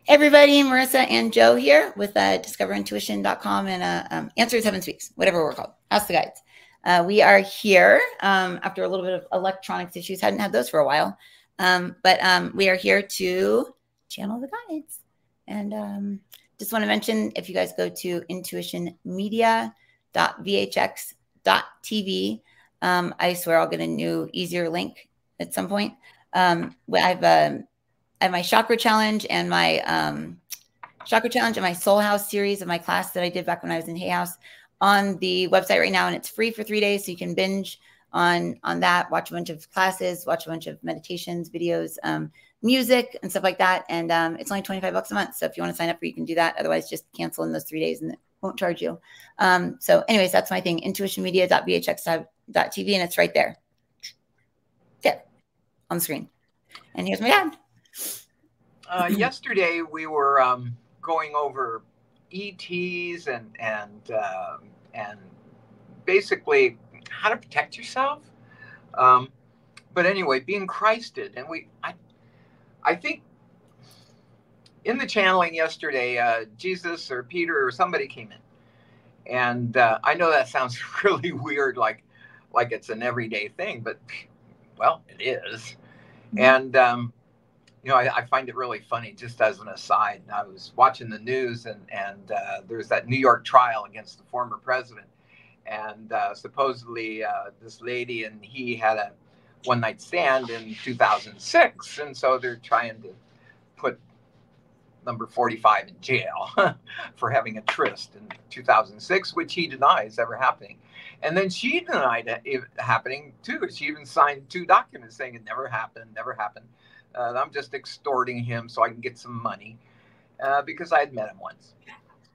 Hey everybody, Marissa and Joe here with discoverintuition.com and Answers Heaven Speaks, whatever we're called. Ask the Guides. We are here after a little bit of electronics issues. Hadn't had those for a while. But we are here to channel the guides. And just want to mention, if you guys go to intuitionmedia.vhx.tv, I swear I'll get a new, easier link at some point. I have my chakra challenge and my Soul House series of my class that I did back when I was in Hay House on the website right now, and it's free for 3 days, so you can binge on that, watch a bunch of classes, watch a bunch of meditations, videos, music, and stuff like that. And it's only $25 a month, so if you want to sign up for it, you can do that. Otherwise, just cancel in those 3 days, and it won't charge you. So, anyways, that's my thing: intuitionmedia.vhx.tv, and it's right there, on the screen. And here's my dad. Yesterday we were going over ETs and basically how to protect yourself. But anyway, being Christed, and I think in the channeling yesterday, Jesus or Peter or somebody came in, and I know that sounds really weird, like it's an everyday thing, but well, it is. And I find it really funny, just as an aside. I was watching the news, and there's that New York trial against the former president. And supposedly this lady and he had a one-night stand in 2006. And so they're trying to put number 45 in jail for having a tryst in 2006, which he denies ever happening. And then she denied it happening, too. She even signed 2 documents saying it never happened, never happened. I'm just extorting him so I can get some money because I had met him once.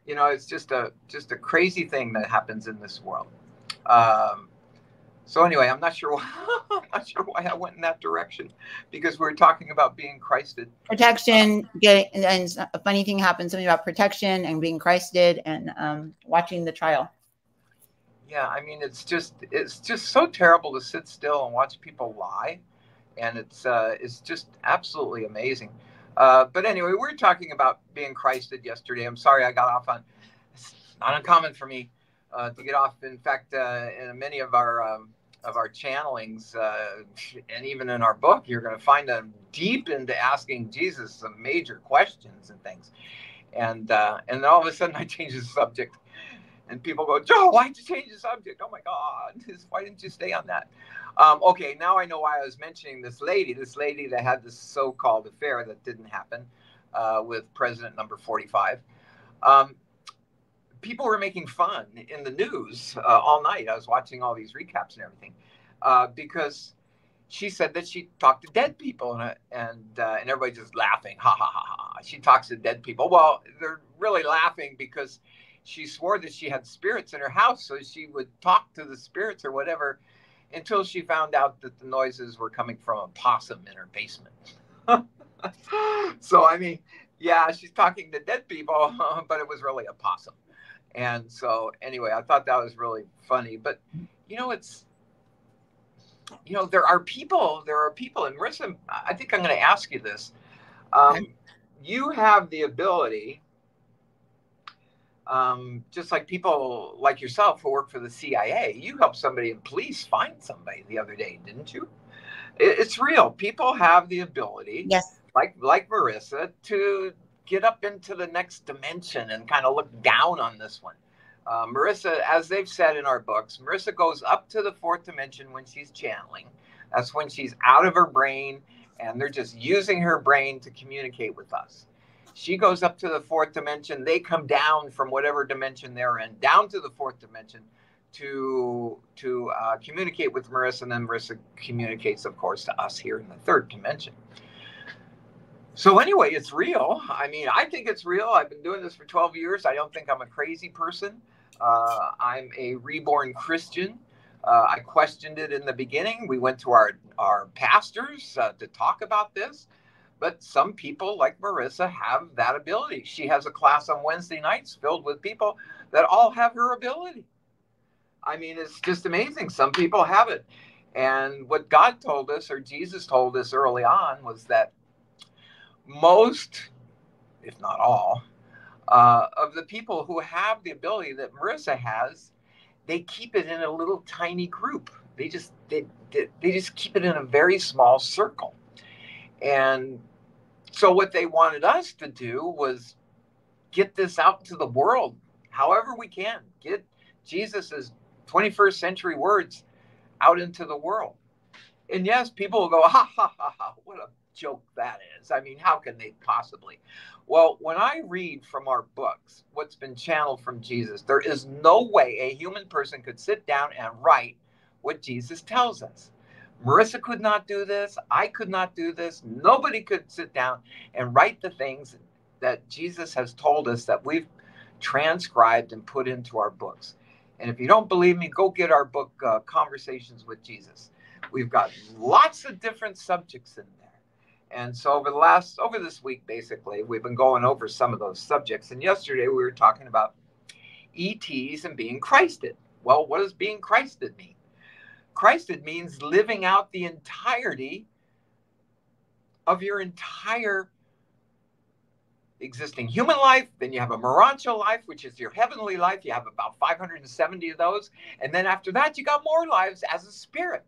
It's just a crazy thing that happens in this world. So anyway, I'm not sure why I went in that direction, because we're talking about being Christed. Protection, and a funny thing happened, something about protection and being Christed and watching the trial. Yeah, I mean, it's just so terrible to sit still and watch people lie. And it's just absolutely amazing. But anyway, we were talking about being Christed yesterday. I'm sorry I got off on. It's not uncommon for me to get off. In fact, in many of our channelings, and even in our book, you're going to find them deep into asking Jesus some major questions and things. And then all of a sudden, I change the subject. And people go, Joe, why'd you change the subject? Oh, my God. Why didn't you stay on that? Okay, now I know why I was mentioning this lady that had this so-called affair that didn't happen with President number 45. People were making fun in the news all night. I was watching all these recaps and everything because she said that she talked to dead people, and everybody's just laughing. Ha, ha, ha, ha. She talks to dead people. Well, they're really laughing because she swore that she had spirits in her house, so she would talk to the spirits or whatever until she found out that the noises were coming from a possum in her basement. So, I mean, yeah, she's talking to dead people, but it was really a possum. And so, anyway, I thought that was really funny. But, there are people, and Marissa, I think I'm going to ask you this. You have the ability, just like people like yourself who work for the CIA, you helped somebody in police find somebody the other day, didn't you? It's real. People have the ability, yes, like Marissa, to get up into the next dimension and kind of look down on this one. Marissa, as they've said in our books, Marissa goes up to the 4th dimension when she's channeling. That's when she's out of her brain and they're just using her brain to communicate with us. She goes up to the 4th dimension. They come down from whatever dimension they're in, down to the 4th dimension to communicate with Marissa. And then Marissa communicates, of course, to us here in the 3rd dimension. So anyway, it's real. I mean, I think it's real. I've been doing this for 12 years. I don't think I'm a crazy person. I'm a reborn Christian. I questioned it in the beginning. We went to our pastors to talk about this. But some people, like Marissa, have that ability. She has a class on Wednesday nights filled with people that all have her ability. I mean, it's just amazing. Some people have it. And what God told us, or Jesus told us early on, was that most if not all, of the people who have the ability that Marissa has, they keep it in a little tiny group. They just keep it in a very small circle. And so what they wanted us to do was get this out to the world, however we can, get Jesus's 21st century words out into the world. And yes, people will go, ha, ha, ha, ha, what a joke that is. I mean, how can they possibly? Well, when I read from our books what's been channeled from Jesus, there is no way a human person could sit down and write what Jesus tells us. Marissa could not do this. I could not do this. Nobody could sit down and write the things that Jesus has told us that we've transcribed and put into our books. And if you don't believe me, go get our book, Conversations with Jesus. We've got lots of different subjects in there. And so over this week, basically, we've been going over some of those subjects. And yesterday we were talking about ETs and being Christed. Well, what does being Christed mean? Christed means living out the entirety of your entire existing human life. Then you have a Morontia life, which is your heavenly life. You have about 570 of those. And then after that, you got more lives as a spirit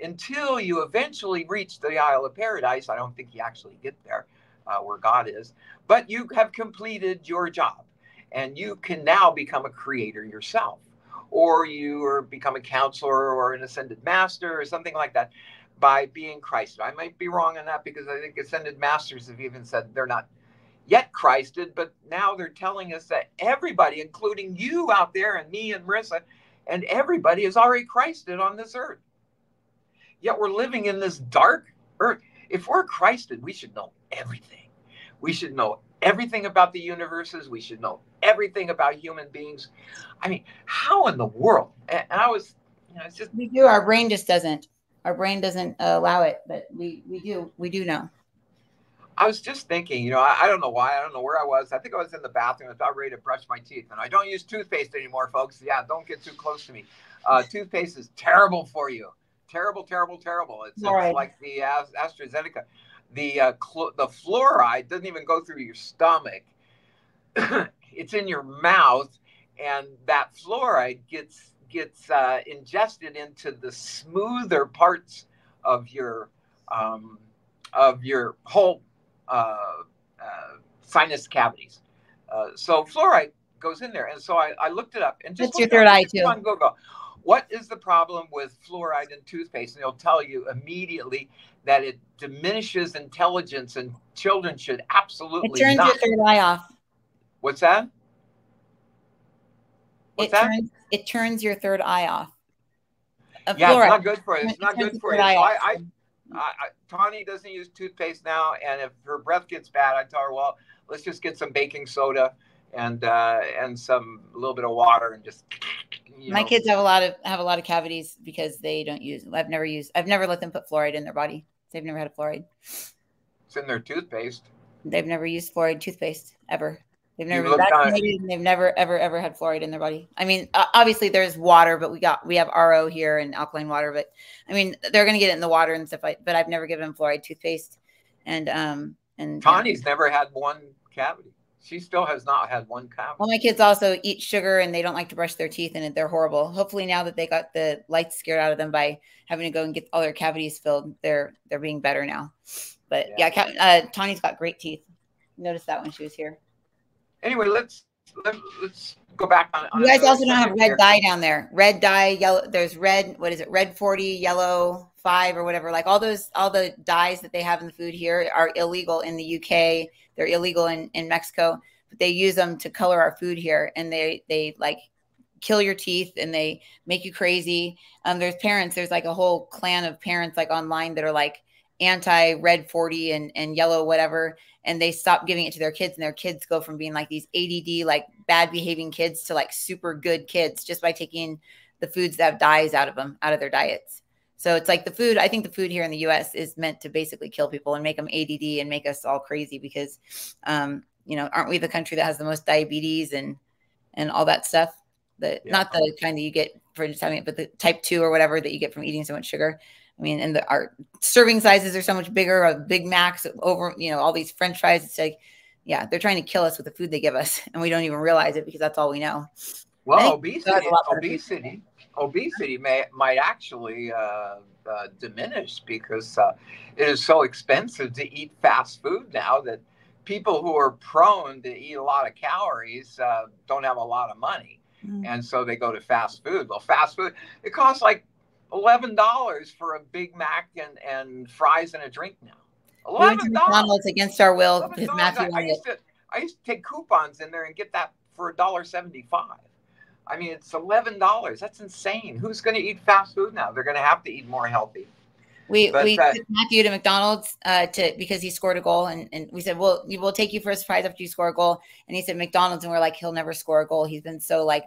until you eventually reach the Isle of Paradise. I don't think you actually get there where God is, but you have completed your job and you can now become a creator yourself, or become a counselor or an ascended master or something like that by being Christed. I might be wrong on that because I think ascended masters have even said they're not yet Christed, but now they're telling us that everybody, including you out there and me and Marissa, and everybody is already Christed on this earth. Yet we're living in this dark earth. If we're Christed, we should know everything. We should know everything about the universes. We should know everything about human beings. I mean, how in the world? And I was, it's just. We do. Our brain just doesn't. Our brain doesn't allow it, but we do know. I was just thinking, I don't know why. I don't know where I was. I think I was in the bathroom. I was about ready to brush my teeth. And I don't use toothpaste anymore, folks. Yeah, don't get too close to me. Toothpaste is terrible for you. Terrible, terrible, terrible. It's like the AstraZeneca. The fluoride doesn't even go through your stomach. It's in your mouth. And that fluoride gets ingested into the smoother parts of your whole sinus cavities. So fluoride goes in there. And so I looked it up and just your third eye too. On Google. What is the problem with fluoride in toothpaste? And they'll tell you immediately that it diminishes intelligence and children should absolutely not. It turns your third eye off. What's that? It turns your third eye off. Yeah, it's not good for you. It's not good for you. So Tawny doesn't use toothpaste now, and if her breath gets bad, I tell her, well, let's just get some baking soda and some little bit of water and just. My kids have a lot of cavities because they don't use. I've never let them put fluoride in their body. They've never had a fluoride. It's in their toothpaste. They've never used fluoride toothpaste ever. They've never been vaccinated, and they've never ever had fluoride in their body. I mean, obviously there's water, but we have RO here and alkaline water. But I mean, they're going to get it in the water and stuff. But I've never given them fluoride toothpaste. And Tawny's never had one cavity. She still has not had one cavity. Well, my kids also eat sugar and they don't like to brush their teeth, and they're horrible. Hopefully now that they got the lights scared out of them by having to go and get all their cavities filled, they're being better now. But yeah, Tawny's got great teeth. Noticed that when she was here. Anyway, let's go back on. You guys also don't have red dye down there. Red dye, yellow. There's red. What is it? Red 40, yellow 5, or whatever. Like all the dyes that they have in the food here are illegal in the UK. They're illegal in Mexico, but they use them to color our food here, and they like kill your teeth and they make you crazy. There's like a whole clan of parents like online that are like anti red 40 and yellow whatever, and they stop giving it to their kids, and their kids go from being like these ADD like bad behaving kids to like super good kids just by taking the foods that have dyes out of their diets. So it's like the food, I think the food here in the US is meant to basically kill people and make them ADD and make us all crazy because, aren't we the country that has the most diabetes and all that stuff? Not the kind that you get for just having it, but the type 2 or whatever that you get from eating so much sugar. I mean, and our serving sizes are so much bigger, Big Macs over, all these French fries. It's like Yeah, they're trying to kill us with the food they give us, and we don't even realize it because that's all we know. Well, obesity might actually diminish because it is so expensive to eat fast food now that people who are prone to eat a lot of calories don't have a lot of money, and so they go to fast food. Well, fast food, it costs like $11 for a Big Mac and fries and a drink now. We went to McDonald's against our will because Matthew. I used to take coupons in there and get that for $1.75. I mean, it's $11. That's insane. Who's going to eat fast food now? They're going to have to eat more healthy. We took Matthew to McDonald's because he scored a goal, and we said, well, we'll take you for a surprise after you score a goal. And he said McDonald's, and we're like, he'll never score a goal. He's been so like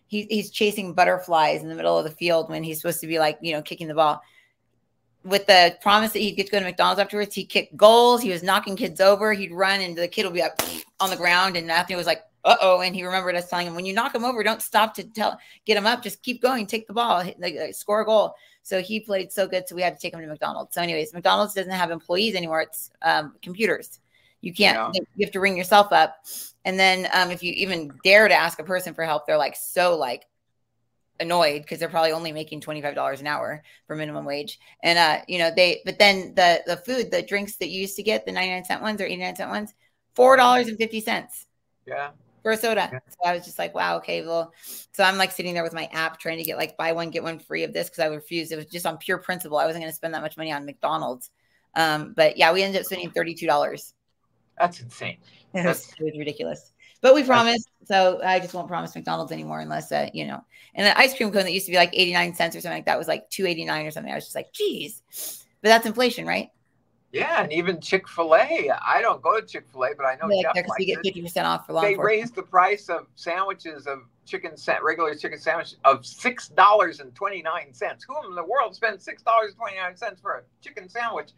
he's chasing butterflies in the middle of the field when he's supposed to be like, kicking the ball. With the promise that he'd get to go to McDonald's afterwards, he kicked goals. He was knocking kids over. He'd run, and the kid would be like on the ground, and Matthew was like, uh-oh. And he remembered us telling him, when you knock him over, don't stop to get him up. Just keep going. Take the ball. Score a goal. So he played so good. So we had to take him to McDonald's. So anyways, McDonald's doesn't have employees anymore. It's computers. You can't, you have to ring yourself up. And then if you even dare to ask a person for help, they're like, so like annoyed because they're probably only making $25 an hour for minimum wage. And, but then the food, the drinks that you used to get, the 99-cent ones or 89-cent ones, $4.50. Yeah. For a soda. Yeah. So I was just like, wow, okay, well, so I'm like sitting there with my app trying to get like buy one, get one free of this because I refused. It was just on pure principle. I wasn't going to spend that much money on McDonald's. But yeah, we ended up spending $32. That's insane. It was ridiculous. But we promised. So I just won't promise McDonald's anymore unless, And an ice cream cone that used to be like 89 cents or something like that was like $2.89 or something. I was just like, geez. But that's inflation, right? Yeah, and even Chick-fil-A. I don't go to Chick-fil-A, but I know Jeff likes you get 50% off for long. They raised the price of sandwiches of regular chicken sandwich of $6.29. Who in the world spends $6.29 for a chicken sandwich?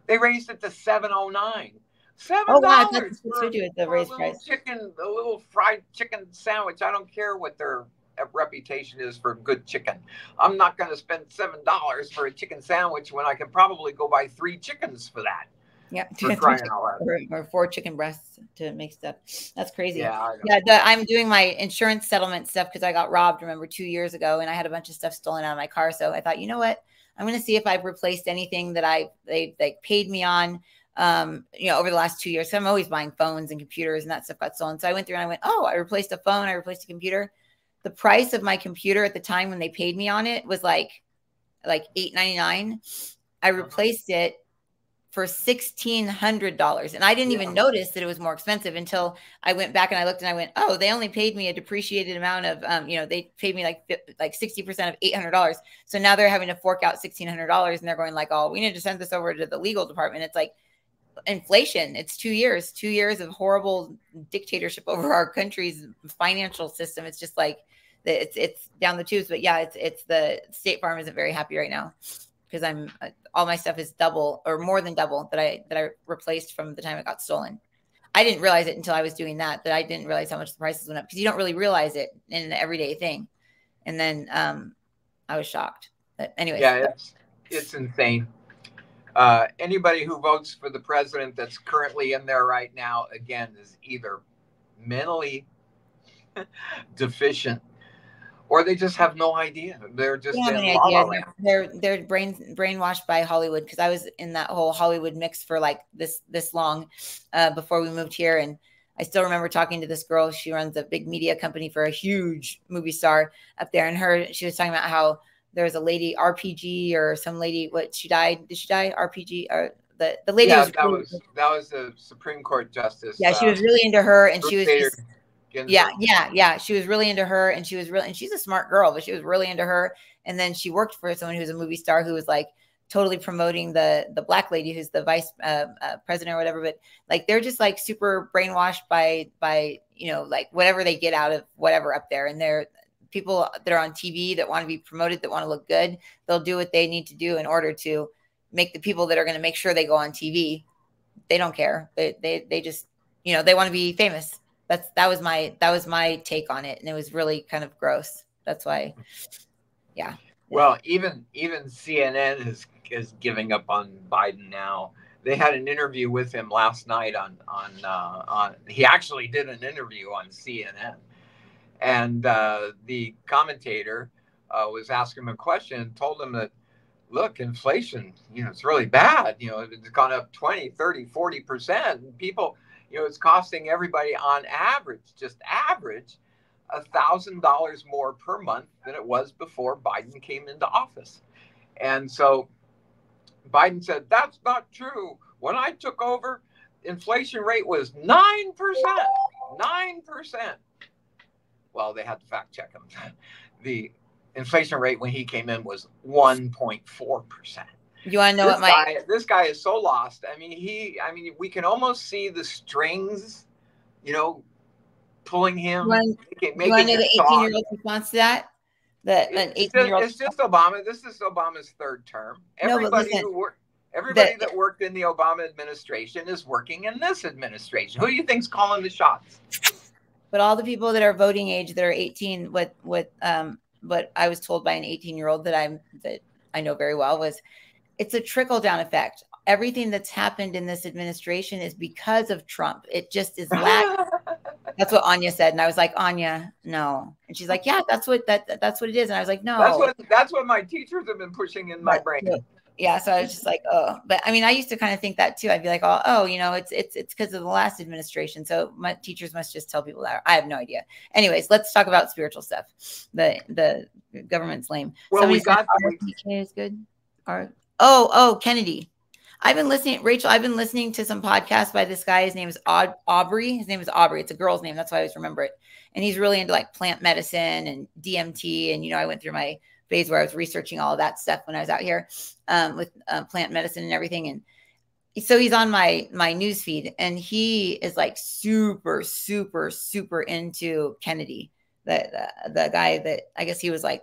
They raised it to $7.09. $7 wow, for a little fried chicken sandwich. I don't care what their reputation is for good chicken. I'm not going to spend $7 for a chicken sandwich when I can probably go buy 3 chickens for that. Yeah, or 4 chicken breasts to make stuff. That's crazy. Yeah, I'm doing my insurance settlement stuff because I got robbed, remember, 2 years ago, and I had a bunch of stuff stolen out of my car. So I thought, you know what? I'm going to see if I've replaced anything that they paid me on. Over the last 2 years. So I'm always buying phones and computers, and that stuff got stolen. So I went through and I went, oh, I replaced a phone. I replaced a computer. The price of my computer at the time when they paid me on it was like $8.99. I replaced it for $1,600. And I didn't even notice that it was more expensive until I went back and I looked and I went, oh, they only paid me a depreciated amount of, they paid me like 60% of $800. So now they're having to fork out $1,600 and they're going like, oh, we need to send this over to the legal department. It's like, inflation. It's 2 years of horrible dictatorship over our country's financial system. It's just like it's down the tubes. But yeah, it's the State Farm isn't very happy right now because all my stuff is double or more than double that I replaced from the time it got stolen. I didn't realize it until I was doing that I didn't realize how much the prices went up because you don't really realize it in an everyday thing. And then I was shocked. But anyway, yeah, it's insane. Anybody who votes for the president that's currently in there right now, again, is either mentally deficient or they just have no idea. They're just they're brainwashed by Hollywood because I was in that whole Hollywood mix for like this long before we moved here. And I still remember talking to this girl. She runs a big media company for a huge movie star up there. And she was talking about how there's a lady, RPG, or some lady, she died? Did she die? RPG, or the lady? Yeah, that was the Supreme Court justice. Yeah, she was really into her, and she was just, she was really into her, and she's a smart girl, but she was really into her. And then she worked for someone who's a movie star who was like totally promoting the black lady who's the vice president or whatever. But like they're just like super brainwashed by like whatever they get out of whatever up there, and they're people that are on TV that want to be promoted, that want to look good. They'll do what they need to do in order to make the people that are going to make sure they go on TV. They don't care. They just, they want to be famous. That was my take on it. And it was really kind of gross. That's why. Yeah. Well, even CNN is giving up on Biden now. they had an interview with him last night on he actually did an interview on CNN, and the commentator was asking him a question and told him that, look, inflation, it's really bad. It's gone up 20, 30, 40%. People, it's costing everybody on average, just average, $1,000 more per month than it was before Biden came into office. And so Biden said, that's not true. When I took over, inflation rate was 9%. 9%. Well, they had to fact check him. The inflation rate when he came in was 1.4%. You want to know this guy is so lost. I mean, we can almost see the strings, pulling him. You want to know the 18-year-old response to that? It's just Obama. This is Obama's third term. Everybody that worked in the Obama administration is working in this administration. Who do you think's calling the shots? But all the people that are voting age that are 18, what I was told by an 18-year-old that I know very well was, it's a trickle down effect. Everything that's happened in this administration is because of Trump. It just is lagging. That's what Anya said, and I was like, Anya, no. And she's like, yeah, that's what it is. And I was like, no. That's what my teachers have been pushing in my brain. Yeah, so I was just like, oh. But I mean, I used to kind of think that too. I'd be like, oh, it's because of the last administration. So my teachers must just tell people that. I have no idea. Anyways, let's talk about spiritual stuff. The government's lame. Well, we got RFK is good. Oh, Kennedy. I've been listening to some podcasts by this guy. His name is Aubrey. His name is Aubrey. It's a girl's name. That's why I always remember it. And he's really into like plant medicine and DMT. And, I went through my phase where I was researching all of that stuff when I was out here with plant medicine and everything. And so he's on my news feed, and he is like super, super, super into Kennedy, the guy that I guess he was like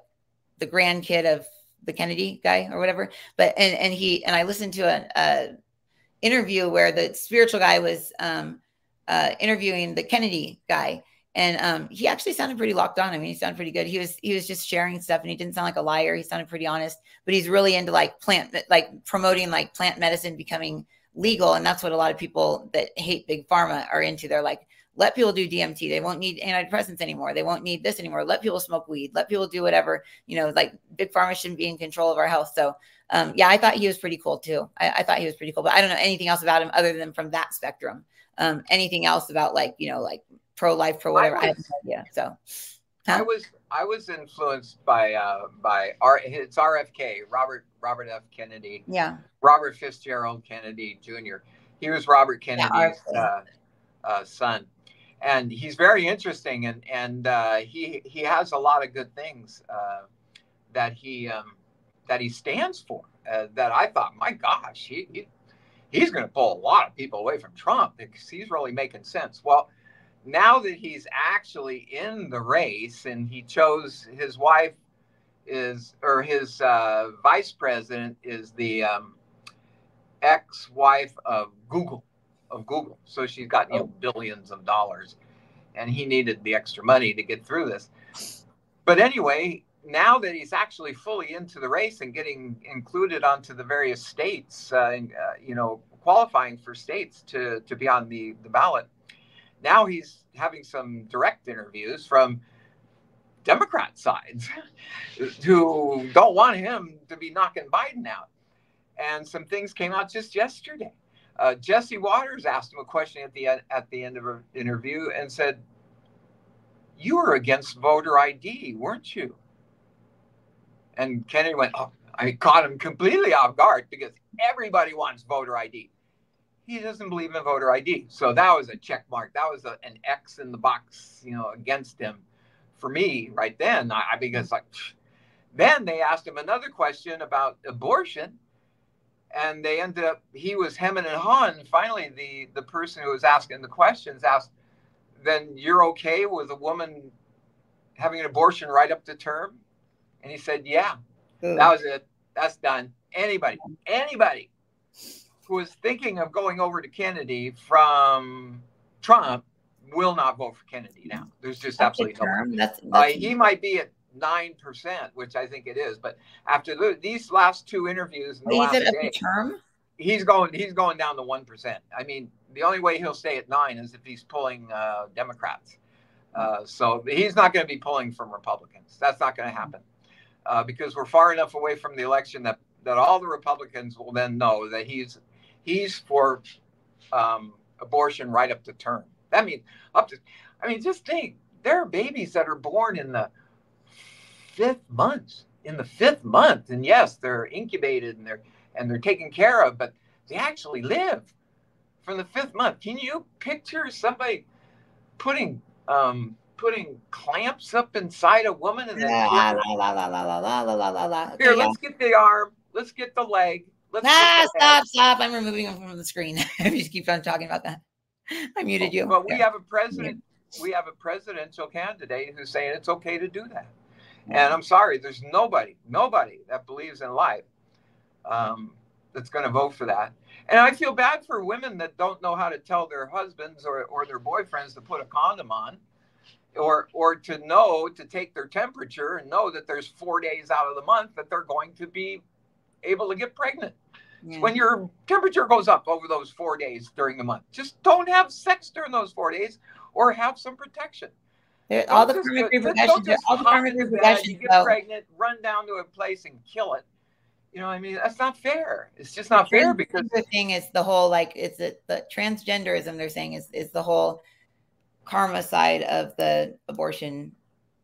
the grandkid of the Kennedy guy or whatever. But and I listened to a interview where the spiritual guy was interviewing the Kennedy guy, and he actually sounded pretty locked on. I mean, he sounded pretty good. He was just sharing stuff, and he didn't sound like a liar. He sounded pretty honest, but he's really into like promoting like plant medicine becoming legal, and that's what a lot of people that hate big pharma are into. They're like, let people do DMT. They won't need antidepressants anymore. They won't need this anymore. Let people smoke weed. Let people do whatever, like big pharma shouldn't be in control of our health. So yeah, I thought he was pretty cool too. I thought he was pretty cool, but I don't know anything else about him other than from that spectrum. Anything else about like pro-life, pro whatever. I have no idea. So I was influenced by it's RFK, Robert F. Kennedy. Yeah. Robert Fitzgerald Kennedy Jr. He was Robert Kennedy's son. And he's very interesting, and he has a lot of good things that he stands for. That I thought, my gosh, he's going to pull a lot of people away from Trump because he's really making sense. Well, now that he's actually in the race, and he chose his wife his vice president is the ex-wife of Google. So she's got billions of dollars, and he needed the extra money to get through this. But anyway, now that he's actually fully into the race and getting included onto the various states, qualifying for states to be on the ballot, now he's having some direct interviews from Democrat sides who don't want him to be knocking Biden out. And some things came out just yesterday. Jesse Waters asked him a question at the end of an interview and said, "You were against voter ID, weren't you?" And Kennedy went, "Oh," I caught him completely off guard because everybody wants voter ID. He doesn't believe in voter ID. So that was a check mark. That was an X in the box, against him for me right then. Because then they asked him another question about abortion. And they ended up, he was hemming and hawing. Finally, the person who was asking the questions asked, "Then you're okay with a woman having an abortion right up to term?" And he said, "Yeah." That was it. That's done. Anybody who is thinking of going over to Kennedy from Trump will not vote for Kennedy now. There's just absolutely no way. He might be at 9%, which I think it is. But after these last two interviews in the last day, term? he's going down to 1%. I mean, the only way he'll stay at 9 is if he's pulling Democrats. So he's not going to be pulling from Republicans. That's not going to happen because we're far enough away from the election that all the Republicans will then know that he's for abortion right up to term. That means just think, there are babies that are born in the 5th month, and yes, they're incubated and they're taken care of, but they actually live from the 5th month. Can you picture somebody putting clamps up inside a woman and then here, let's get the arm, let's get the leg. Stop! I'm removing him from the screen. If you just keep on talking about that, I muted you. But we have a president. We have a presidential candidate who's saying it's okay to do that. And I'm sorry, there's nobody that believes in life that's going to vote for that. And I feel bad for women that don't know how to tell their husbands or their boyfriends to put a condom on, or to know to take their temperature and know that there's 4 days out of the month that they're going to be able to get pregnant. Yeah. When your temperature goes up over those 4 days during the month, just don't have sex during those 4 days, or have some protection. All the karmic repercussions. You get pregnant, run down to a place and kill it. You know, I mean, that's not fair. It's just not fair, because the thing is the whole, like, it's the transgenderism they're saying is the whole karma side of the abortion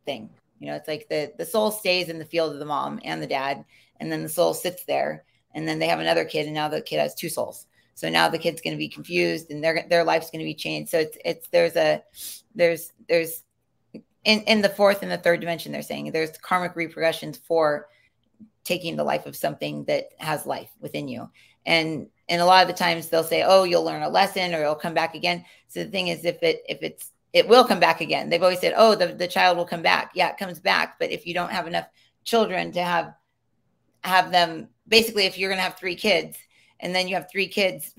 thing. You know, it's like the soul stays in the field of the mom and the dad, and then the soul sits there, and then they have another kid, and now the kid has 2 souls. So now the kid's going to be confused, and their life's going to be changed. So there's in the 4th and the 3rd dimension, they're saying there's karmic repercussions for taking the life of something that has life within you. And a lot of the times they'll say, oh, you'll learn a lesson, or it'll come back again. So the thing is, it will come back again. They've always said, oh, the child will come back. Yeah, it comes back. But if you don't have enough children to have them, basically, if you're going to have 3 kids, and then you have 3 kids,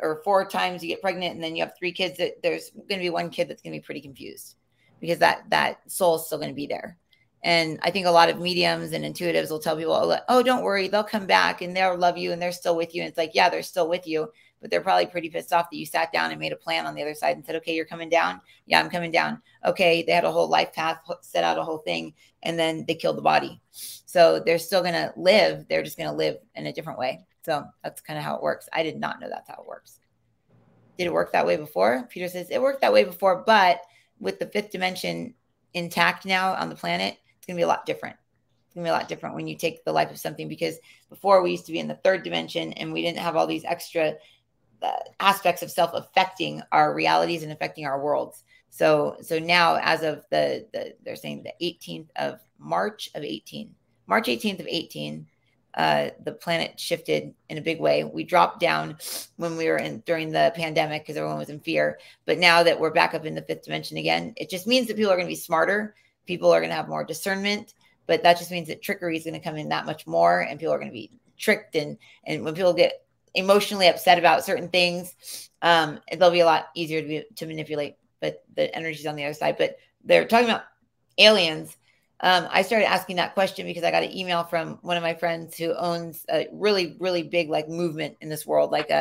or 4 times you get pregnant, and then you have 3 kids, there's going to be 1 kid that's going to be pretty confused, because that soul is still going to be there. And I think a lot of mediums and intuitives will tell people, oh, don't worry, they'll come back and they'll love you and they're still with you. And it's like, yeah, they're still with you, but they're probably pretty pissed off that you sat down and made a plan on the other side and said, okay, you're coming down. Yeah, I'm coming down. Okay. They had a whole life path, set out a whole thing, and then they killed the body. So they're still going to live. They're just going to live in a different way. So that's kind of how it works. I did not know that's how it works. Did it work that way before? Peter says it worked that way before, but with the 5th dimension intact now on the planet, it's going to be a lot different. It's going to be a lot different when you take the life of something, because before we used to be in the 3rd dimension and we didn't have all these extra aspects of self affecting our realities and affecting our worlds. So now, as of they're saying the 18th of March of 18, March 18th of 18, the planet shifted in a big way. We dropped down when we were during the pandemic because everyone was in fear. But now that we're back up in the 5th dimension again, it just means that people are going to be smarter. People are going to have more discernment, but that just means that trickery is going to come in that much more, and people are going to be tricked. And when people get emotionally upset about certain things, they'll be a lot easier to manipulate, but the energy's on the other side. But they're talking about aliens. I started asking that question because I got an email from one of my friends who owns a really, really big movement in this world, like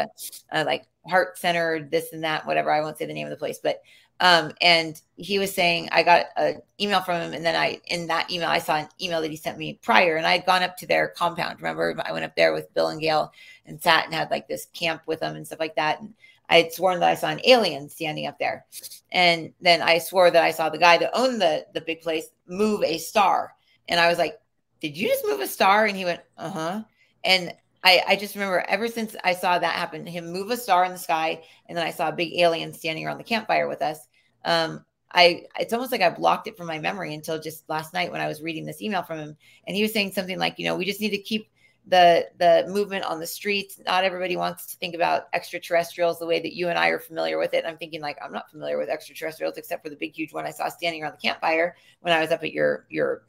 heart centered, this and that, whatever. I won't say the name of the place, but and he was saying, I got an email from him, and then in that email I saw an email that he sent me prior, and I had gone up to their compound. Remember, I went up there with Bill and Gail and sat and had this camp with them and stuff like that. And I had sworn that I saw an alien standing up there. And then I swore that I saw the guy that owned the big place move a star. And I was like, did you just move a star? And he went, uh-huh. And I just remember, ever since I saw that happen, him move a star in the sky, and then I saw a big alien standing around the campfire with us. It's almost like I blocked it from my memory until just last night when I was reading this email from him. And he was saying something like, we just need to keep the movement on the streets. Not everybody wants to think about extraterrestrials the way that you and I are familiar with it. And I'm thinking, I'm not familiar with extraterrestrials except for the big, huge one I saw standing around the campfire when I was up at your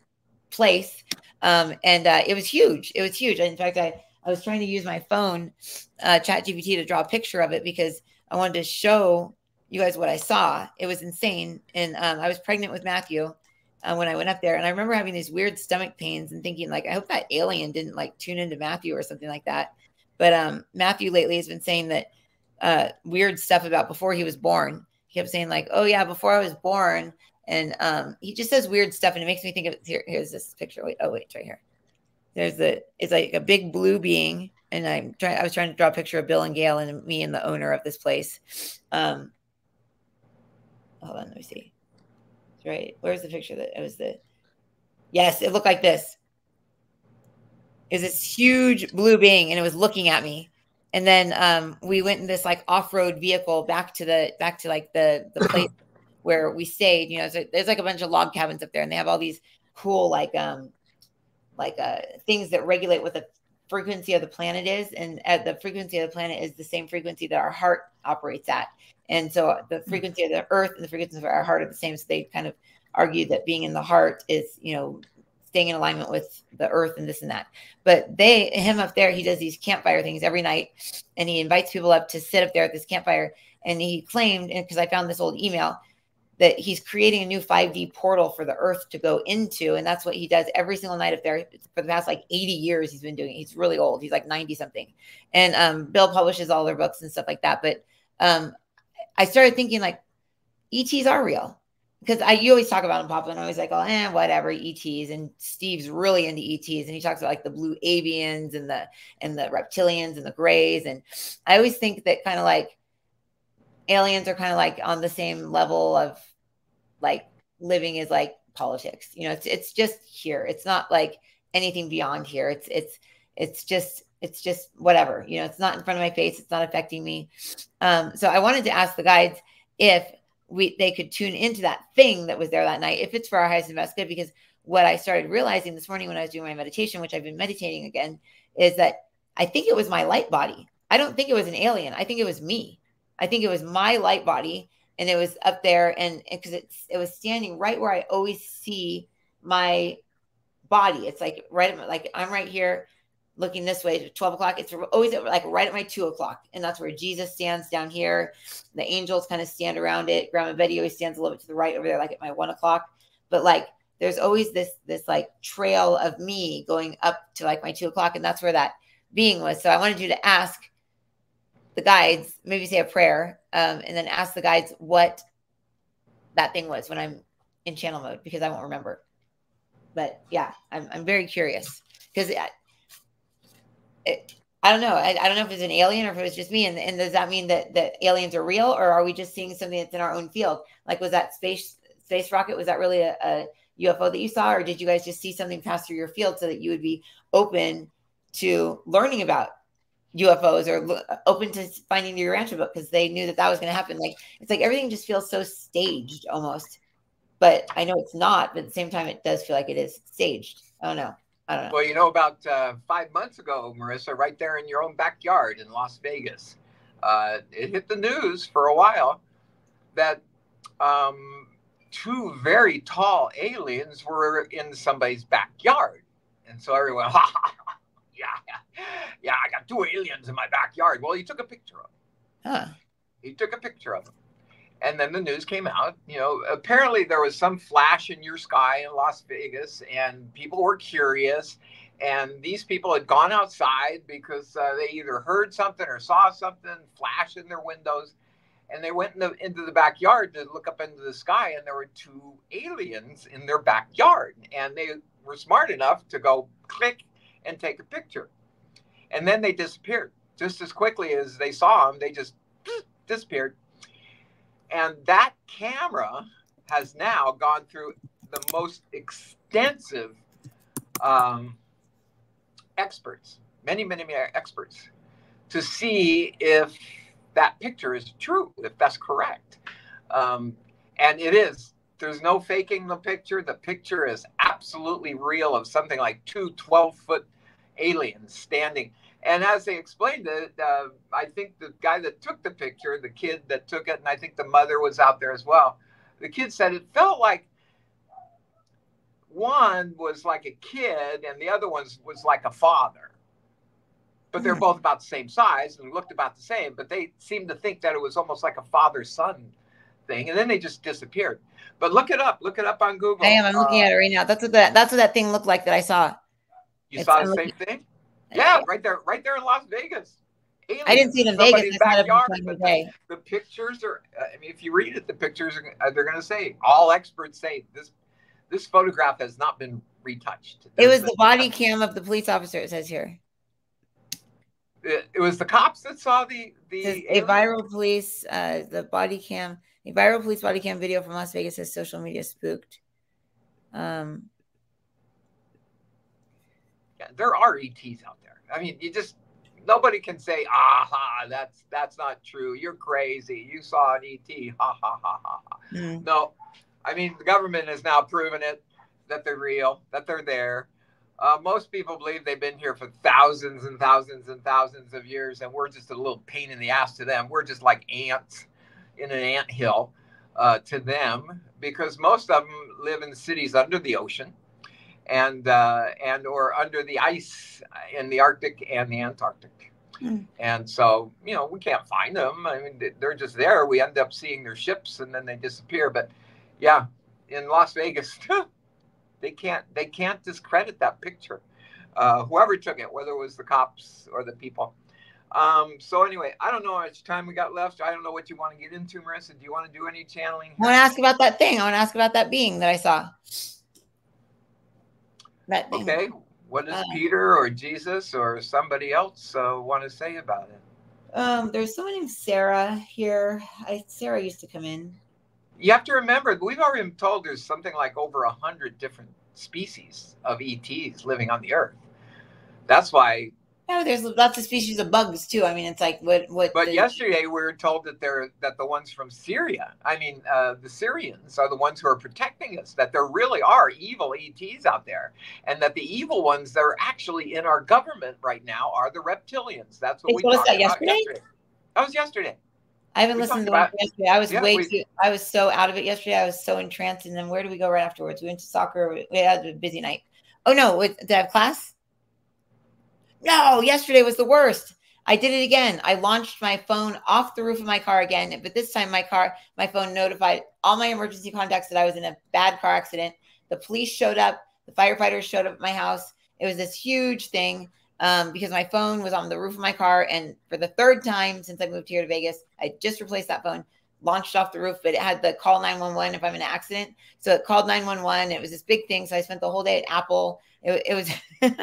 place. And it was huge. It was huge. In fact, I was trying to use my phone, ChatGPT, to draw a picture of it because I wanted to show you guys what I saw. It was insane. And I was pregnant with Matthew when I went up there. And I remember having these weird stomach pains and thinking, I hope that alien didn't tune into Matthew or something like that. But Matthew lately has been saying that weird stuff about before he was born. He kept saying like, "Oh yeah, before I was born," and he just says weird stuff, and it makes me think of here's this picture. Wait, it's right here. It's like a big blue being, and I was trying to draw a picture of Bill and Gail and me and the owner of this place. Hold on, let me see. Right, where's the picture that it was yes, it looked like this. Is this huge blue being, and it was looking at me. And then we went in this like off-road vehicle back to like the place where we stayed. You know, so there's like a bunch of log cabins up there, and they have all these cool like things that regulate what the frequency of the planet is, and the frequency of the planet is the same frequency that our heart operates at. And so the frequency of the earth and the frequency of our heart are the same. So they kind of argue that being in the heart is, you know, staying in alignment with the earth and this and that. But him up there, he does these campfire things every night, and he invites people up to sit up there at this campfire. And he claimed, and because I found this old email, that he's creating a new 5D portal for the earth to go into. And that's what he does every single night up there for the past like 80 years. He's been doing it. He's really old. He's like 90 something. And Bill publishes all their books and stuff like that. But I started thinking like ETs are real, because you always talk about them, Papa, and I was like, oh, whatever, ETs. And Steve's really into ETs, and he talks about like the blue avians and the reptilians and the grays. And I always think that kind of like aliens are kind of like on the same level of like living is like politics. You know, it's just here. It's not like anything beyond here. It's just whatever. You know, it's not in front of my face. It's not affecting me. So I wanted to ask the guides if they could tune into that thing that was there that night, if it's for our highest and best good. Because what I started realizing this morning when I was doing my meditation, which I've been meditating again, is that I think it was my light body. I don't think it was an alien. I think it was me. I think it was my light body, and it was up there, and because it was standing right where I always see my body. It's like like I'm right here looking this way to 12 o'clock. It's always like right at my 2 o'clock. And that's where Jesus stands down here. The angels kind of stand around it. Grandma Betty always stands a little bit to the right over there, like at my 1 o'clock. But like, there's always this like trail of me going up to like my 2 o'clock. And that's where that being was. So I wanted you to ask the guides, maybe say a prayer, and then ask the guides what that thing was when I'm in channel mode, because I won't remember. But yeah, I'm very curious, because I don't know. I don't know if it's an alien or if it was just me. And does that mean that aliens are real, or are we just seeing something that's in our own field? Like, was that space rocket, was that really a UFO that you saw, or did you guys just see something pass through your field so that you would be open to learning about UFOs, or open to finding the Urantia book, because they knew that was going to happen? Like, it's like everything just feels so staged almost. But I know it's not, but at the same time, it does feel like it is staged. I don't know. Well, you know, about 5 months ago, Marissa, right there in your own backyard in Las Vegas, it hit the news for a while that 2 very tall aliens were in somebody's backyard. And so everyone, yeah, I got 2 aliens in my backyard. Well, he took a picture of them. Huh. He took a picture of them. And then the news came out. You know, apparently there was some flash in your sky in Las Vegas, and people were curious. And these people had gone outside because they either heard something or saw something flash in their windows. And they went into the backyard to look up into the sky, and there were 2 aliens in their backyard. And they were smart enough to go click and take a picture. And then they disappeared. Just as quickly as they saw them, they just disappeared. And that camera has now gone through the most extensive experts, many experts, to see if that picture is true, if that's correct. And it is. There's no faking the picture. The picture is absolutely real, of something like 2 12-foot aliens standing. And as they explained it, I think the guy that took the picture, the kid that took it, and I think the mother was out there as well, the kid said it felt like one was like a kid and the other one was like a father. But they're both about the same size and looked about the same, but they seemed to think that it was almost like a father-son thing. And then they just disappeared. But look it up on Google. I am. I'm looking at it right now. That's what that thing looked like that I saw. You saw the same thing? Yeah, right there in Las Vegas. Aliens I didn't see it in Vegas. somebody's I saw it backyard, in but San Jose. the pictures are. I mean, if you read it, the pictures are. They're going to say all experts say this photograph has not been retouched. It was the body cam of the police officer. It says here. It was the cops that saw the a viral police the body cam. A viral police body cam video from Las Vegas says social media spooked. Yeah, there are ETs out there. I mean, nobody can say, aha, that's not true. You're crazy. You saw an ET. Ha ha ha ha. Mm. No, I mean, the government has now proven it, that they're real, that they're there. Most people believe they've been here for thousands and thousands and thousands of years, and we're just a little pain in the ass to them. We're just like ants in an anthill to them, because most of them live in cities under the ocean and or under the ice in the Arctic and the Antarctic. Mm. And so, we can't find them. I mean, they're just there. We end up seeing their ships and then they disappear. But yeah, in Las Vegas, they can't discredit that picture. Whoever took it, whether it was the cops or the people. So anyway, I don't know how much time we got left. I don't know what you want to get into, Marissa. Do you want to do any channeling? I want to ask about that thing. I want to ask about that being that I saw. That thing. Okay. What does Peter or Jesus or somebody else want to say about it? There's someone named Sarah here. Sarah used to come in. You have to remember, we've already been told there's something like over 100 different species of ETs living on the Earth. That's why. Yeah, there's lots of species of bugs too. I mean, it's like what. But yesterday we were told that the ones from Syria, the Syrians are the ones who are protecting us. That there really are evil ETs out there, and that the evil ones that are actually in our government right now are the reptilians. That's what we talked about yesterday. That was yesterday. I haven't listened to it yesterday. I was I was so out of it yesterday. I was so entranced. And then where did we go right afterwards? We went to soccer. We had a busy night. Oh no, did I have class? No, yesterday was the worst. I did it again. I launched my phone off the roof of my car again, but this time my phone notified all my emergency contacts that I was in a bad car accident. The police showed up. The firefighters showed up at my house. It was this huge thing because my phone was on the roof of my car. And for the third time since I moved here to Vegas, I just replaced that phone, launched off the roof, but it had the call 911 if I'm in an accident. So it called 911. It was this big thing. So I spent the whole day at Apple. It was, it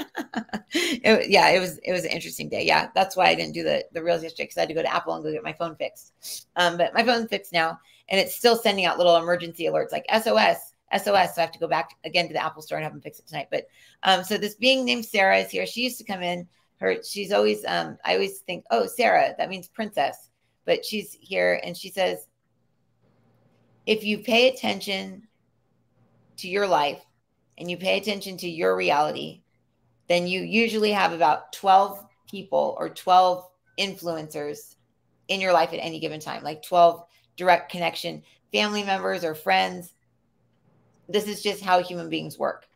was an interesting day. Yeah. That's why I didn't do the reels yesterday, because I had to go to Apple and go get my phone fixed. But my phone's fixed now, and it's still sending out little emergency alerts like SOS. So I have to go back again to the Apple store and have them fix it tonight. But so this being named Sarah is here. She used to come in. She's always, I always think, oh, Sarah, that means princess. But she's here, and she says, if you pay attention to your life and you pay attention to your reality, then you usually have about 12 people or 12 influencers in your life at any given time, like 12 direct connection, family members or friends. This is just how human beings work.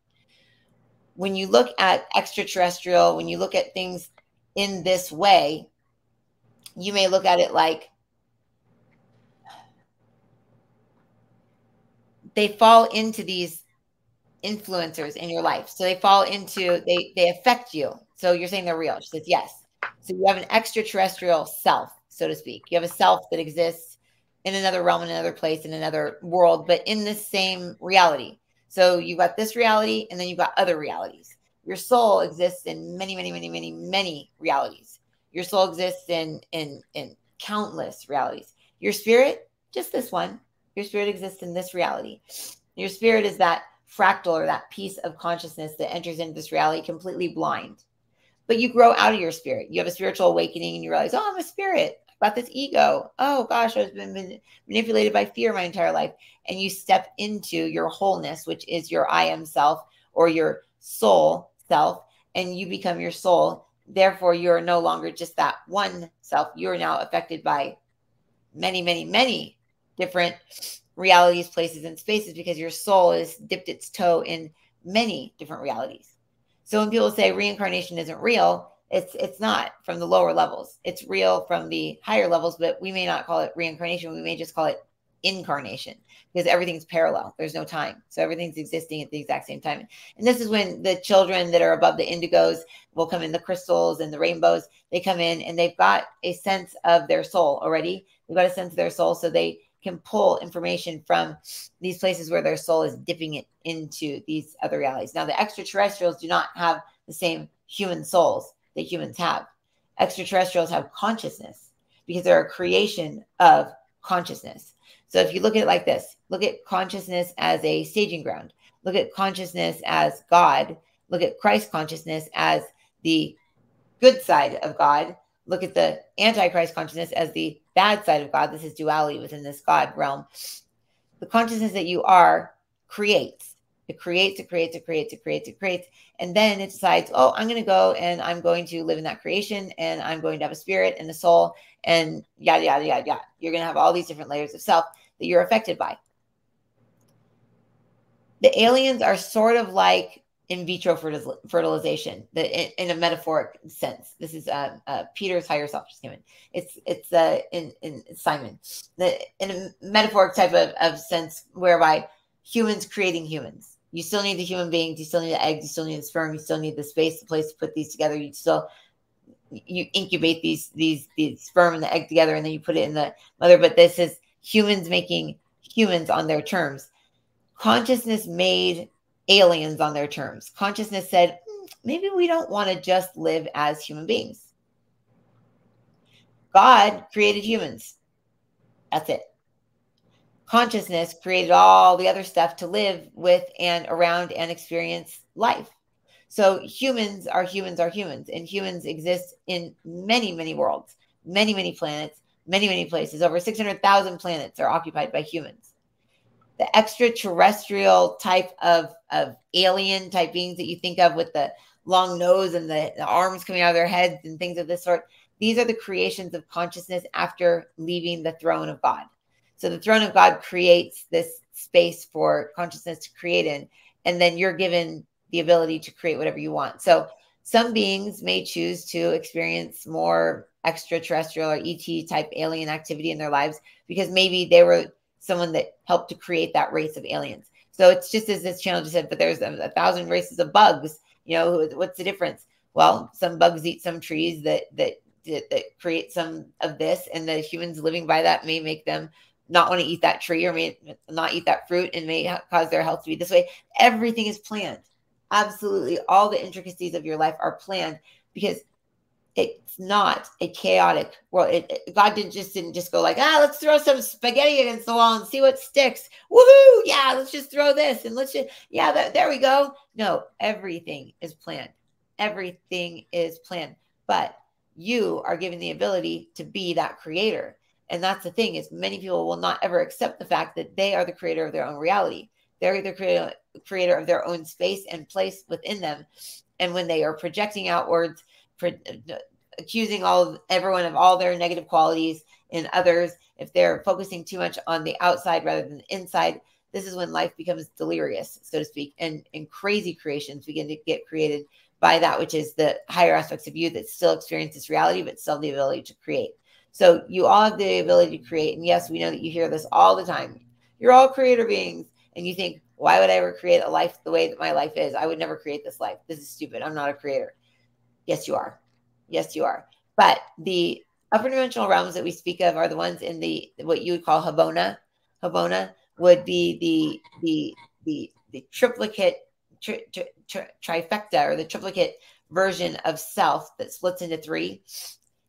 When you look at extraterrestrial, when you look at things in this way, you may look at it like they fall into these influencers in your life. So they fall into, they affect you. So you're saying they're real. She says, yes. So you have an extraterrestrial self, so to speak. You have a self that exists in another realm, in another place, in another world, but in the same reality. So you've got this reality, and then you've got other realities. Your soul exists in many, many, many, many, many realities. Your soul exists in countless realities. Your spirit, just this one. Your spirit exists in this reality. Your spirit is that fractal or that piece of consciousness that enters into this reality completely blind. But you grow out of your spirit. You have a spiritual awakening and you realize, oh, I'm a spirit. I've got this ego. Oh, gosh, I've been manipulated by fear my entire life. And you step into your wholeness, which is your I am self or your soul self, and you become your soul. Therefore, you're no longer just that one self. You're now affected by many, many, many different realities, places, and spaces, because your soul has dipped its toe in many different realities. So when people say reincarnation isn't real, it's not from the lower levels. It's real from the higher levels, but we may not call it reincarnation. We may just call it incarnation, because everything's parallel. There's no time. So everything's existing at the exact same time. And this is when the children that are above the indigos will come in, the crystals and the rainbows. They come in and they've got a sense of their soul already. They've got a sense of their soul, so they can pull information from these places where their soul is dipping it into these other realities. Now, the extraterrestrials do not have the same human souls that humans have. Extraterrestrials have consciousness because they're a creation of consciousness. So if you look at it like this, look at consciousness as a staging ground. Look at consciousness as God. Look at Christ consciousness as the good side of God. Look at the Antichrist consciousness as the bad side of God. This is duality within this God realm. The consciousness that you are creates. It creates, it creates, it creates, it creates, it creates. And then it decides, oh, I'm going to go and I'm going to live in that creation, and I'm going to have a spirit and a soul and yada, yada, yada, yada. You're going to have all these different layers of self that you're affected by. The aliens are sort of like in vitro fertilization, in a metaphoric sense. This is Peter's higher self just came in. It's in Simon, in a metaphoric type of sense, whereby humans creating humans. You still need the human beings. You still need the eggs. You still need the sperm. You still need the space, the place to put these together. You incubate these sperm and the egg together, and then you put it in the mother. But this is humans making humans on their terms. Consciousness made aliens on their terms. Consciousness said, maybe we don't want to just live as human beings. God created humans. That's it. Consciousness created all the other stuff to live with and around and experience life. So humans are humans are humans, and humans exist in many, many worlds, many, many planets, many, many places. Over 600,000 planets are occupied by humans. The extraterrestrial type of alien type beings that you think of with the long nose and the arms coming out of their heads and things of this sort, these are the creations of consciousness after leaving the throne of God. So the throne of God creates this space for consciousness to create in, and then you're given the ability to create whatever you want. So some beings may choose to experience more extraterrestrial or ET type alien activity in their lives because maybe they were someone that helped to create that race of aliens. So it's just as this channel just said, but there's 1,000 races of bugs. You know, what's the difference? Well, some bugs eat some trees that create some of this, and the humans living by that may make them not want to eat that tree, or may not eat that fruit, and may cause their health to be this way. Everything is planned. Absolutely. All the intricacies of your life are planned, because it's not a chaotic world. God didn't just go like, let's throw some spaghetti against the wall and see what sticks. Woohoo! Yeah, let's just throw this and there we go. No, everything is planned. Everything is planned. But you are given the ability to be that creator. And that's the thing, is many people will not ever accept the fact that they are the creator of their own reality. They're the creator of their own space and place within them. And when they are projecting outwards, accusing everyone of all their negative qualities in others, if they're focusing too much on the outside rather than the inside, this is when life becomes delirious, so to speak, and crazy creations begin to get created by that which is the higher aspects of you that still experience this reality, but still have the ability to create. So you all have the ability to create. And yes, we know that you hear this all the time. You're all creator beings. And you think, why would I ever create a life the way that my life is? I would never create this life. This is stupid. I'm not a creator. Yes, you are. Yes, you are. But the upper dimensional realms that we speak of are the ones in what you would call Habona. Habona would be the triplicate, trifecta, or the triplicate version of self that splits into three.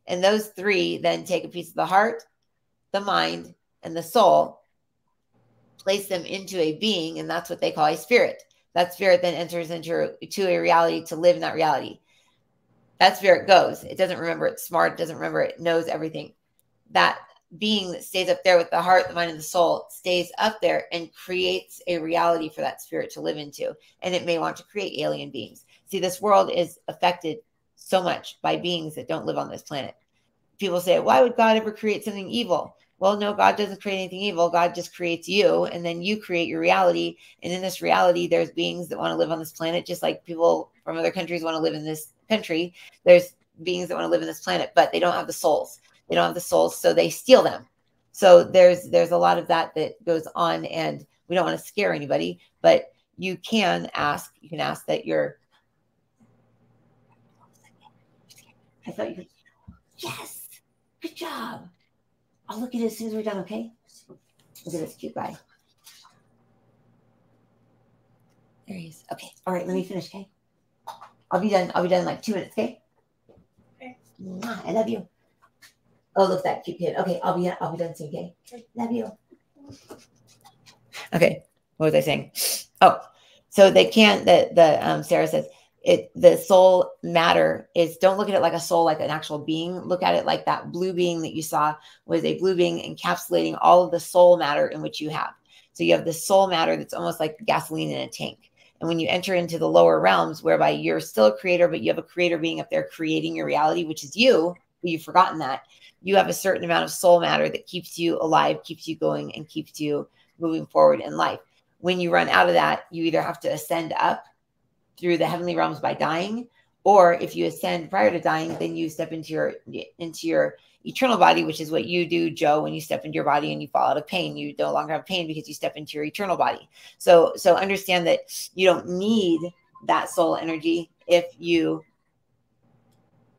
And those three then take a piece of the heart, the mind, and the soul, place them into a being, and that's what they call a spirit. That spirit then enters into a reality to live in that reality. That spirit goes. It doesn't remember. It's smart. It doesn't remember. It knows everything. That being that stays up there with the heart, the mind, and the soul stays up there and creates a reality for that spirit to live into. And it may want to create alien beings. See, this world is affected so much by beings that don't live on this planet. People say, why would God ever create something evil? Well, no, God doesn't create anything evil. God just creates you, and then you create your reality. And in this reality, there's beings that want to live on this planet, just like people from other countries want to live in this country. There's beings that want to live in this planet, but they don't have the souls. They don't have the souls, so they steal them. So there's a lot of that goes on, and we don't want to scare anybody, but you can ask that you're, I thought you could, yes, good job. I'll look at it as soon as we're done, okay? Look at this cute guy. There he is. Okay. All right, let me finish, okay? I'll be done in like 2 minutes, okay? Okay. I love you. Oh, look at that cute kid. Okay, I'll be done soon, okay? Love you. Okay, what was I saying? Oh, so they can't, Sarah says, the soul matter is, don't look at it like a soul, like an actual being. Look at it like that blue being that you saw was a blue being encapsulating all of the soul matter in which you have. So you have the soul matter that's almost like gasoline in a tank. And when you enter into the lower realms, whereby you're still a creator, but you have a creator being up there creating your reality, which is you, but you've forgotten that. You have a certain amount of soul matter that keeps you alive, keeps you going, and keeps you moving forward in life. When you run out of that, you either have to ascend up through the heavenly realms by dying, or if you ascend prior to dying, then you step into your eternal body, which is what you do, Joe. When you step into your body and you fall out of pain, you no longer have pain because you step into your eternal body. So understand that you don't need that soul energy if you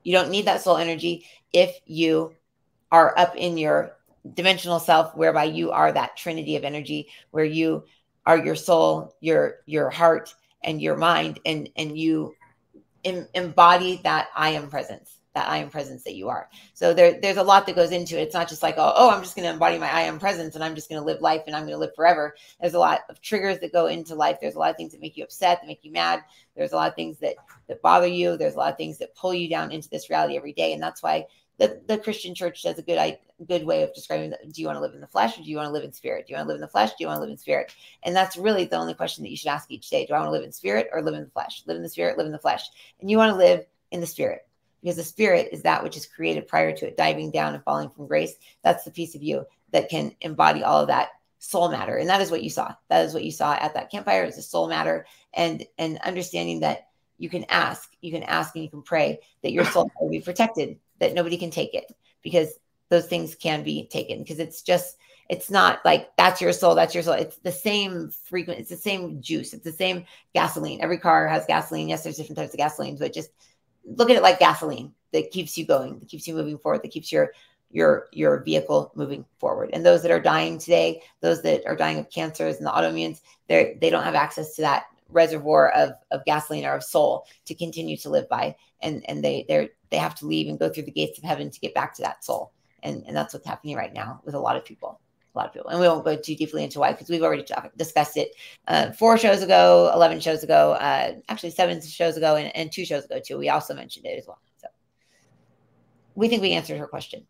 don't need that soul energy if you are up in your dimensional self, whereby you are that trinity of energy, where you are your soul, your heart, and your mind, and you embody that I am presence that you are. So there's a lot that goes into it. It's not just like, oh, I'm just going to embody my I am presence and I'm just going to live life and I'm going to live forever. There's a lot of triggers that go into life. There's a lot of things that make you upset, that make you mad. There's a lot of things that bother you. There's a lot of things that pull you down into this reality every day. And that's why the Christian church does a good way of describing that. Do you want to live in the flesh, or do you want to live in spirit? Do you want to live in the flesh? Do you want to live in spirit? And that's really the only question that you should ask each day. Do I want to live in spirit or live in the flesh? Live in the spirit, live in the flesh. And you want to live in the spirit, because the spirit is that which is created prior to it diving down and falling from grace. That's the piece of you that can embody all of that soul matter. And that is what you saw. That is what you saw at that campfire. It's a soul matter, and understanding that you can ask and you can pray that your soul will be protected, that nobody can take it, because those things can be taken, because it's not like that's your soul. It's the same frequency. It's the same juice. It's the same gasoline. Every car has gasoline. Yes, there's different types of gasoline, but just look at it like gasoline that keeps you going, that keeps you moving forward, that keeps your vehicle moving forward. And those that are dying today, those that are dying of cancers and the autoimmunes, they don't have access to that reservoir of gasoline or of soul to continue to live by, and they have to leave and go through the gates of heaven to get back to that soul. And that's what's happening right now with a lot of people. And we won't go too deeply into why, because we've already discussed it 4 shows ago, 11 shows ago, actually 7 shows ago, and 2 shows ago too. We also mentioned it as well. So we think we answered her question.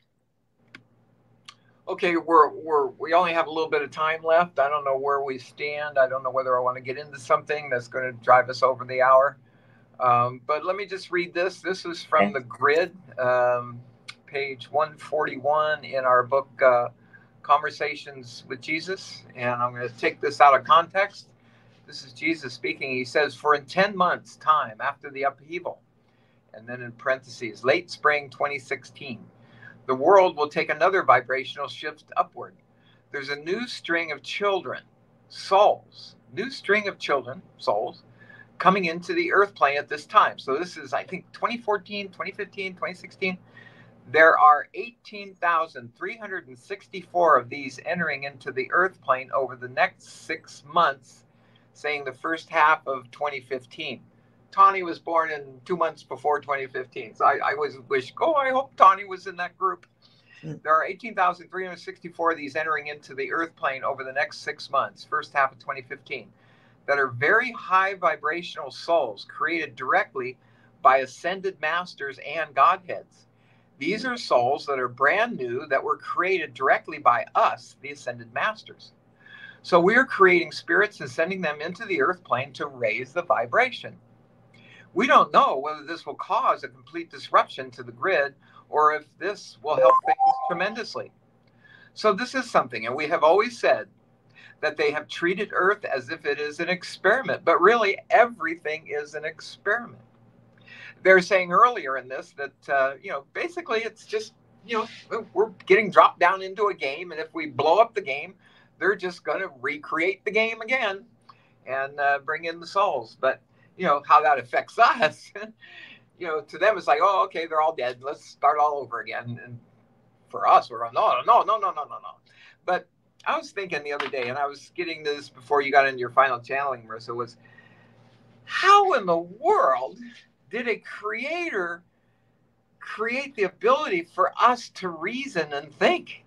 Okay, we only have a little bit of time left. I don't know where we stand. I don't know whether I want to get into something that's going to drive us over the hour. But let me just read this. This is from the Grid, page 141 in our book, Conversations with Jesus. And I'm going to take this out of context. This is Jesus speaking. He says, for in 10 months' time after the upheaval, and then in parentheses, late spring 2016, the world will take another vibrational shift upward. There's a new string of children, souls, coming into the earth plane at this time. So this is, I think, 2014, 2015, 2016. There are 18,364 of these entering into the earth plane over the next 6 months, saying the first half of 2015. Tawny was born in 2 months before 2015. So I always wish, I hope Tawny was in that group. There are 18,364 of these entering into the earth plane over the next 6 months, first half of 2015, that are very high vibrational souls created directly by ascended masters and Godheads. These are souls that are brand new, that were created directly by us, the ascended masters. So we are creating spirits and sending them into the earth plane to raise the vibration. We don't know whether this will cause a complete disruption to the grid, or if this will help things tremendously. So this is something, and we have always said that they have treated Earth as if it is an experiment, but really everything is an experiment. They're saying earlier in this that, basically it's just you know, we're getting dropped down into a game, and if we blow up the game, they're just going to recreate the game again and bring in the souls. But you know how that affects us. You know, to them it's like, oh, okay, they're all dead. Let's start all over again. And for us, we're no. But I was thinking the other day, and I was getting this before you got into your final channeling, Marissa, was how in the world did a creator create the ability for us to reason and think?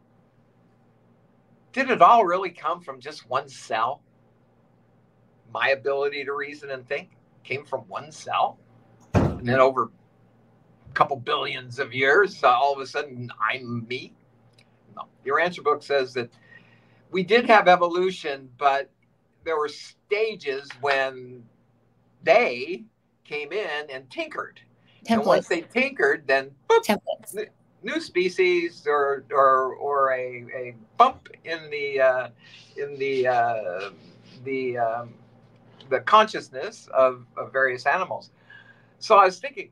Did it all really come from just one cell? My ability to reason and think came from one cell? And then over a couple billions of years, all of a sudden, I'm me? No. Your answer book says that we did have evolution, but there were stages when they came in and tinkered. Templates. And once they tinkered, then boop, new species or a bump in the consciousness of various animals. So I was thinking,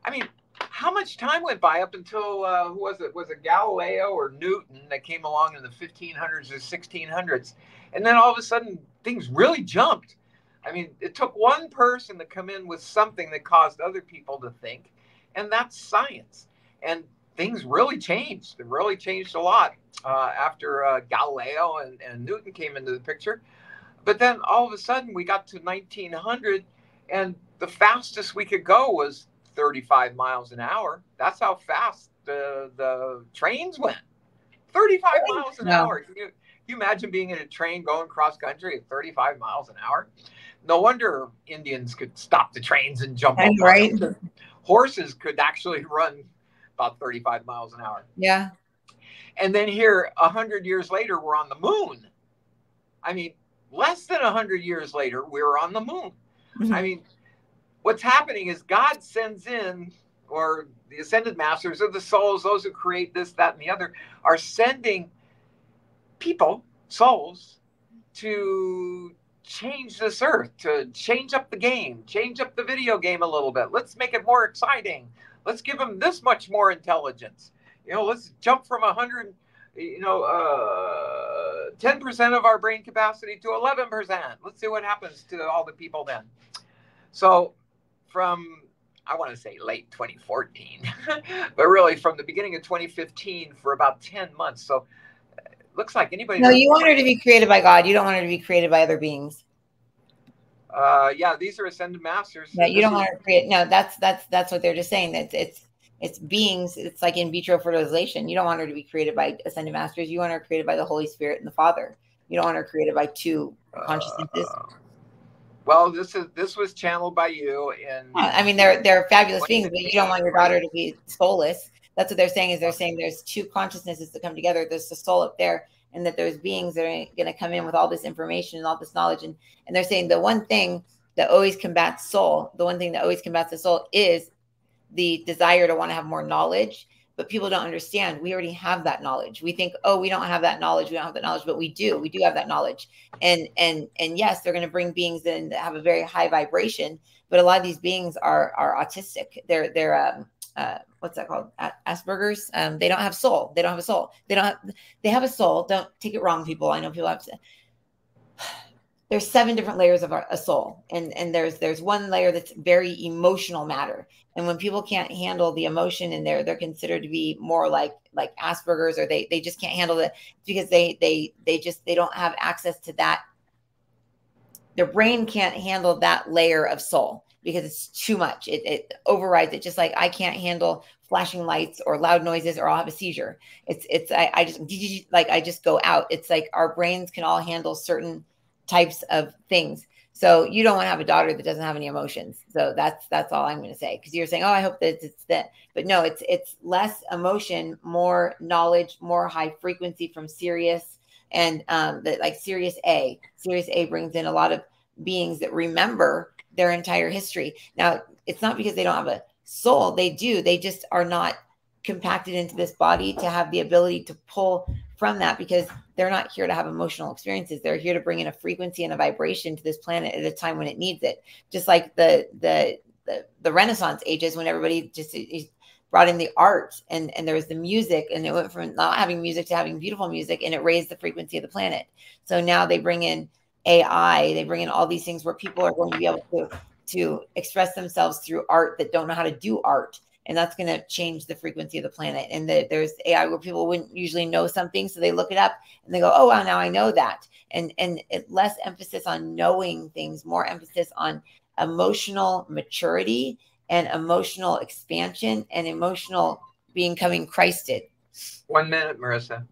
I mean, how much time went by up until who was it? Was it Galileo or Newton that came along in the 1500s or 1600s? And then all of a sudden, things really jumped. I mean, it took one person to come in with something that caused other people to think, and that's science. And things really changed. It really changed a lot after Galileo and Newton came into the picture. But then all of a sudden, we got to 1900, and the fastest we could go was 35 miles an hour. That's how fast the trains went. 35 miles an hour. Can you imagine being in a train going cross country at 35 miles an hour? No wonder Indians could stop the trains and jump up. Right. Horses could actually run about 35 miles an hour. Yeah. And then here, 100 years later, we're on the moon. I mean, less than 100 years later, we're on the moon. Mm-hmm. I mean, what's happening is God sends in, or the ascended masters or the souls, those who create this, that, and the other, are sending people, souls, to change this earth, to change up the game, change up the video game a little bit. Let's make it more exciting. Let's give them this much more intelligence. You know, let's jump from 100, 10% of our brain capacity to 11%. Let's see what happens to all the people then. So from, I want to say late 2014, but really from the beginning of 2015 for about 10 months. So it looks like anybody. No, you want her to be created by God. You don't want her to be created by other beings. Yeah, these are ascended masters. Yeah, you don't want her to create. No, that's what they're just saying. That it's beings. It's like in vitro fertilization. You don't want her to be created by ascended masters. You want her created by the Holy Spirit and the Father. You don't want her created by two consciousnesses. Well, this was channeled by you, and I mean they're fabulous beings, but you don't want your daughter to be soulless. That's what they're saying. Is they're saying there's two consciousnesses that come together. There's the soul up there, and that there's beings that are going to come in with all this information and all this knowledge. And they're saying the one thing that always combats soul, the one thing that always combats the soul is the desire to want to have more knowledge. But people don't understand. We already have that knowledge. We think, oh, we don't have that knowledge. We don't have that knowledge, but we do. We do have that knowledge. And yes, they're going to bring beings in that have a very high vibration. But a lot of these beings are autistic. They're what's that called? Asperger's. They don't have soul. They don't have a soul. They have a soul. Don't take it wrong, people. I know people have to. There's 7 different layers of a soul. And there's one layer that's very emotional matter. And when people can't handle the emotion in there, they're considered to be more like Asperger's, or they just can't handle it because they don't have access to that. Their brain can't handle that layer of soul because it's too much. It overrides it. Just like I can't handle flashing lights or loud noises, or I'll have a seizure. I just go out. It's like our brains can all handle certain types of things. So you don't want to have a daughter that doesn't have any emotions. So that's all I'm going to say. Because you're saying, oh, I hope that it's that. But no, it's less emotion, more knowledge, more high frequency from Sirius. And like Sirius A. Sirius A brings in a lot of beings that remember their entire history. Now, it's not because they don't have a soul. They do. They just are not compacted into this body to have the ability to pull from that, because they're not here to have emotional experiences. They're here to bring in a frequency and a vibration to this planet at a time when it needs it. Just like the Renaissance ages, when everybody just brought in the art and there was the music, and it went from not having music to having beautiful music, and it raised the frequency of the planet. So now they bring in AI, they bring in all these things where people are going to be able to express themselves through art that don't know how to do art. And that's going to change the frequency of the planet. And there's AI where people wouldn't usually know something, so they look it up and they go, oh, wow, now I know that. And less emphasis on knowing things, more emphasis on emotional maturity and emotional expansion and emotional becoming Christed. 1 minute, Marissa.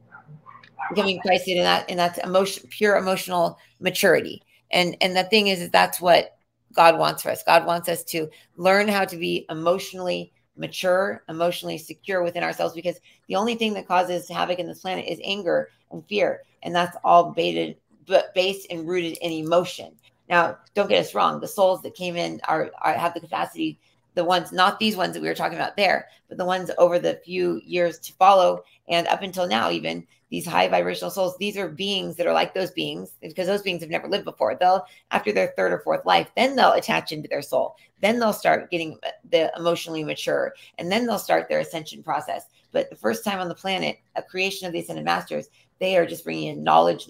Becoming Christed, and that's pure emotional maturity. And the thing is that's what God wants for us. God wants us to learn how to be emotionally mature, emotionally secure within ourselves, because the only thing that causes havoc in this planet is anger and fear. And that's all based and rooted in emotion. Now, don't get us wrong. The souls that came in have the capacity, the ones, not these ones that we were talking about there, but the ones over the few years to follow and up until now, even these high vibrational souls, these are beings that are like those beings, because those beings have never lived before. They'll, after their third or fourth life, then they'll attach into their soul. Then they'll start getting the emotionally mature, and then they'll start their ascension process. But the first time on the planet, a creation of the Ascended Masters, they are just bringing in knowledge,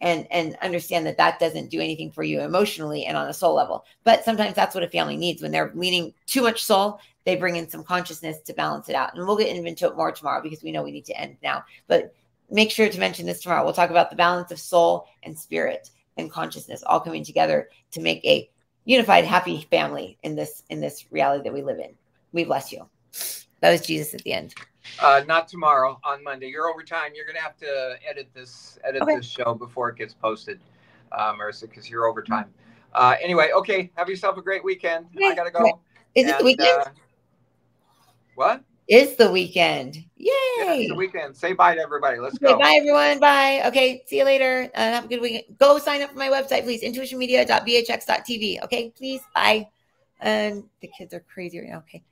and understand that doesn't do anything for you emotionally and on a soul level. But sometimes that's what a family needs. When they're leaning too much soul, they bring in some consciousness to balance it out. And we'll get into it more tomorrow, because we know we need to end now. But make sure to mention this tomorrow. We'll talk about the balance of soul and spirit and consciousness all coming together to make a unified, happy family in this reality that we live in. We bless you. That was Jesus at the end. Not tomorrow, on Monday. You're over time. You're gonna have to edit this show before it gets posted, Marissa, because you're over time. Anyway, okay. Have yourself a great weekend. Okay. I gotta go. Is it the weekend? What? It's the weekend. Yay! Yeah, it's the weekend. Say bye to everybody. Let's go. Bye, everyone. Bye. Okay. See you later. Have a good weekend. Go sign up for my website, please. Intuitionmedia.bhx.tv. Okay, please. Bye. And the kids are crazy right now. Okay.